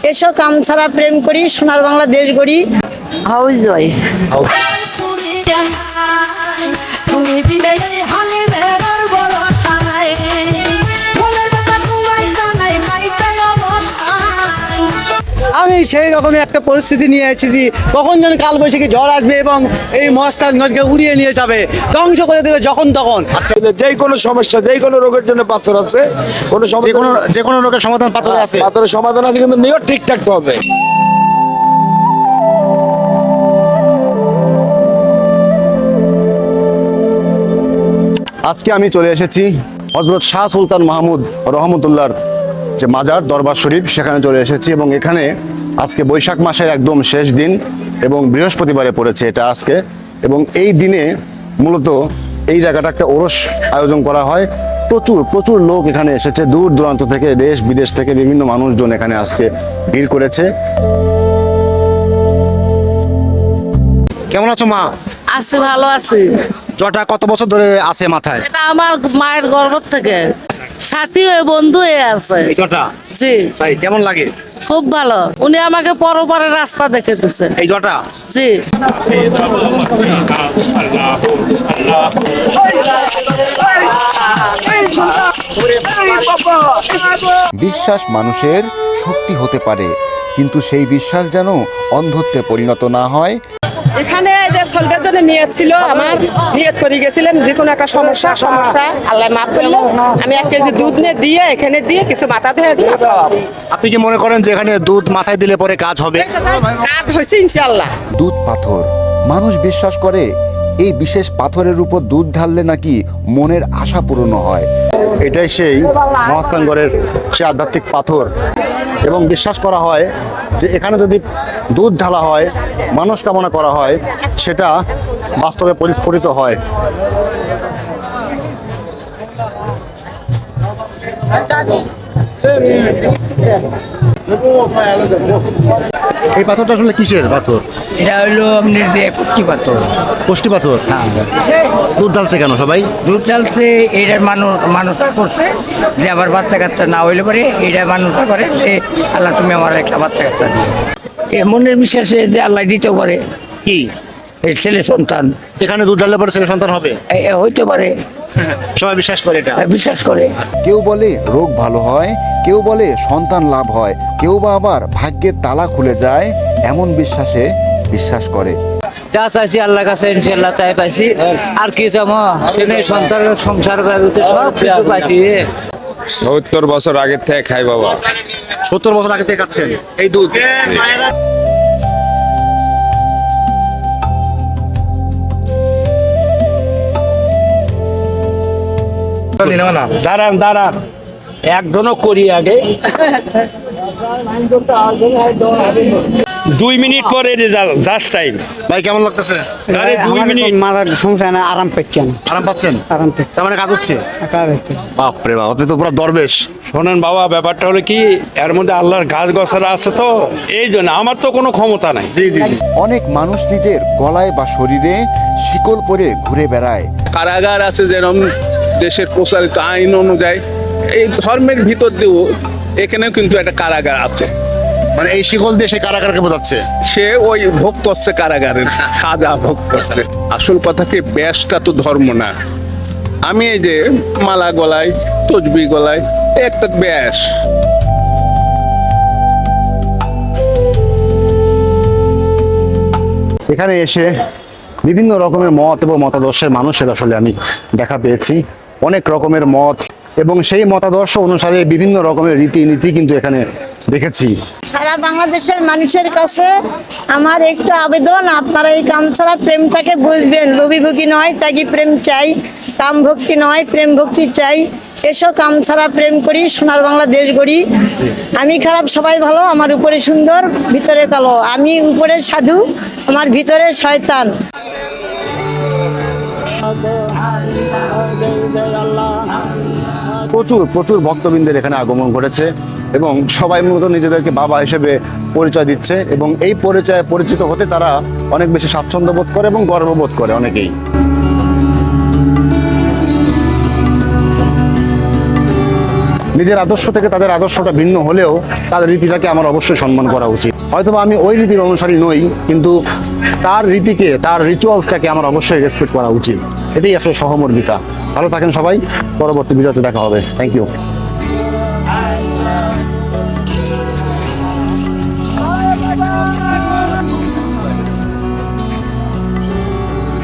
এসো কাম ছাড়া প্রেম করি, সোনার বাংলা দেশ গড়ি। House wife. আমি সেই রকমই একটা পরিস্থিতি নিয়ে এসেছি, কখন যেন কালবৈশাখী ঝড় আসবে এবং এই মহাস্থান নদীকে উড়িয়ে নিয়ে যাবে, ধ্বংস করে দেবে যখন তখন। যে কোনো সমস্যা, যে কোনো রোগের জন্য পাথর আছে, কোনো যে কোনো রোগের সমাধান পাথরে আছে। পাথরের সমাধান আছে, কিন্তু নিয়ত ঠিক থাকতে হবে। আজকে আমি চলে এসেছি হযরত শাহ সুলতান মাহমুদ রহমতুল্লাহর যে মাজার দরবার শরীফ, সেখানে চলে এসেছি এবং এখানে আজকে বৈশাখ মাসের একদম শেষ দিন এবং বৃহস্পতিবারে পড়েছে এটা আজকে। এবং এই দিনে মূলত এই জায়গাটা একটা ওরস আয়োজন করা হয়। প্রচুর প্রচুর লোক এখানে এসেছে, দূর দূরান্ত থেকে, দেশ বিদেশ থেকে বিভিন্ন মানুষজন এখানে আজকে ভিড় করেছে। কেমন আছো মা? আছি, ভালো আছি। জ্বরটা কত বছর ধরে আছে মাথায়? এটা আমার মায়ের গর্ভ থেকে সাথী হয়ে বন্ধু হয়ে আছে। এই জ্বরটা জি, ভাই কেমন লাগে? খুব ভালো। উনি আমাকে পরপরের রাস্তা দেখে দিচ্ছেন। এই জ্বরটা জি, বিশ্বাস মানুষের শক্তি হতে পারে, কিন্তু সেই বিশ্বাস যেন অন্ধত্বে পরিণত না হয়। এখানে যে ছেলেটার জন্য নিয়ত ছিল, আমার নিয়ত করে গেছিলাম যে কোনো একটা সমস্যা আল্লাহ মাফ করলো। আমি 1 কেজি দুধ নিয়ে দিয়ে এখানে দিয়ে কিছু মাথা ধুয়ে দিয়ে আপনি কি মনে করেন যে এখানে দুধ মাথায় দিলে পরে কাজ হবে? কাজ হয়েছে ইনশাআল্লাহ। দুধ পাথর, মানুষ বিশ্বাস করে এই বিশেষ পাথরের উপর দুধ ঢাললে নাকি মনের আশা পূর্ণ হয়। এটাই সেই মহাস্থানগড়ের সে আধ্যাত্মিক পাথর এবং বিশ্বাস করা হয় যে এখানে যদি দুধ ঢালা হয়, মানুষ কামনা করা হয়, সেটা বাস্তবে পরিস্ফুটিত হয়। এই পাথরটা আসলে কিসের পাথর? এটা হলো আপনার দিয়ে কুষ্টি পাথর। পুষ্টি পাথর। দুধ ঢালছে কেন সবাই? দুধ ডালছে এটার মানুষটা করছে যে আবার বাচ্চা কাচ্চা না হইলে পরে এটা মানুষটা করে যে আল্লাহ তুমি আমার একটা বাচ্চা কাচ্চা দিও। এ মনের বিশ্বাসে যে আল্লাহ দিতেও পারে কি এই ছেলে সন্তান। এখানে দুধ ঢাললে পরে ছেলে সন্তান হবে, হইতে পারে, সবাই বিশ্বাস করে এটা। বিশ্বাস করে। কেউ বলে রোগ ভালো হয়, কেউ বলে সন্তান লাভ হয়, কেউ বা আবার ভাগ্যের তালা খুলে যায়, এমন বিশ্বাস করে। যা চাইছি আল্লাহর কাছে ইনশাআল্লাহ তাই পাইছি। আর কি চামো, ছেলে সন্তানের সংসার বাড়িতে সব কিছু পাইছি। 70 বছর আগের থেকে খাই বাবা। 70 বছর আগে থেকে খাচ্ছেন এই দুধ? দাঁড়ান একজনও করি আগে। 2 মিনিট পরে রেজাল্ট, জাস্ট টাইম। ভাই কেমন লাগতেছে? আরে 2 মিনিট মাথার সমস্যা না, আরাম পাচ্ছেন। আরাম পাচ্ছেন? তার মানে কাজ হচ্ছে? বাপরে বাপ, আপনি তো পুরো দরবেশ। শোনেন বাবা, ব্যাপারটা হলো কি, এর মধ্যে আল্লাহর গাছ গছরা আছে, তো এই জন্য আমার তো কোনো ক্ষমতা নাই। জি জি জি। অনেক মানুষ নিজের গলায় বা শরীরে শিকল পরে ঘুরে বেড়ায়। কারাগার আছে যেরকম দেশের প্রচলিত আইন অনুযায়ী, এই ধর্মের ভিতর দিয়েও এখানেও কিন্তু একটা কারাগার আছে। মানে এই শিকল দিয়ে সে কারাগারকে বোঝাচ্ছে? সে ওই ভোগ করছে, কারাগারের খাজা ভোগ করছে। আসল কথা কি, ব্যাসটা তো ধর্ম না। আমি এই যে মালা গলায়, তসবি গলায়, একটা ব্যাস। এখানে এসে বিভিন্ন রকমের মত এবং মতাদর্শের মানুষের আসলে আমি দেখা পেয়েছি। অনেক রকমের মত এবং সেই মতাদর্শ অনুসারে বিভিন্ন রকমের রীতিনীতি কিন্তু এখানে দেখেছি। সারা বাংলাদেশের মানুষের কাছে আমার একটু আবেদন, আপনারা এই কাম ছাড়া প্রেমটাকে বুঝবেন। লোভী নয়, তাকে প্রেম চাই। কাম ভক্তি নয়, প্রেম ভক্তি চাই। এসো কাম ছাড়া প্রেম করি, সোনার বাংলা দেশ গড়ি। আমি খারাপ, সবাই ভালো, আমার উপরে সুন্দর, ভিতরে কালো। আমি উপরে সাধু, আমার ভিতরে শয়তান। প্রচুর প্রচুর ভক্তবৃন্দের এখানে আগমন ঘটেছে এবং সবাই মূলত নিজেদেরকে বাবা হিসেবে পরিচয় দিচ্ছে এবং এই পরিচয়ে পরিচিত হতে তারা অনেক বেশি স্বাচ্ছন্দ্য বোধ করে এবং গর্ববোধ করে অনেকেই। নিজের আদর্শ থেকে তাদের আদর্শটা ভিন্ন হলেও তার রীতিটাকে আমার অবশ্যই সম্মান করা উচিত। হয়তোবা আমি ওই রীতির অনুসারী নই, কিন্তু তার রীতিকে, তার রিচুয়ালসটাকে আমার অবশ্যই রেসপেক্ট করা উচিত। এটাই আসলে সহমর্মিতা। ভালো থাকেন সবাই, পরবর্তী ভিডিওতে দেখা হবে। Thank you.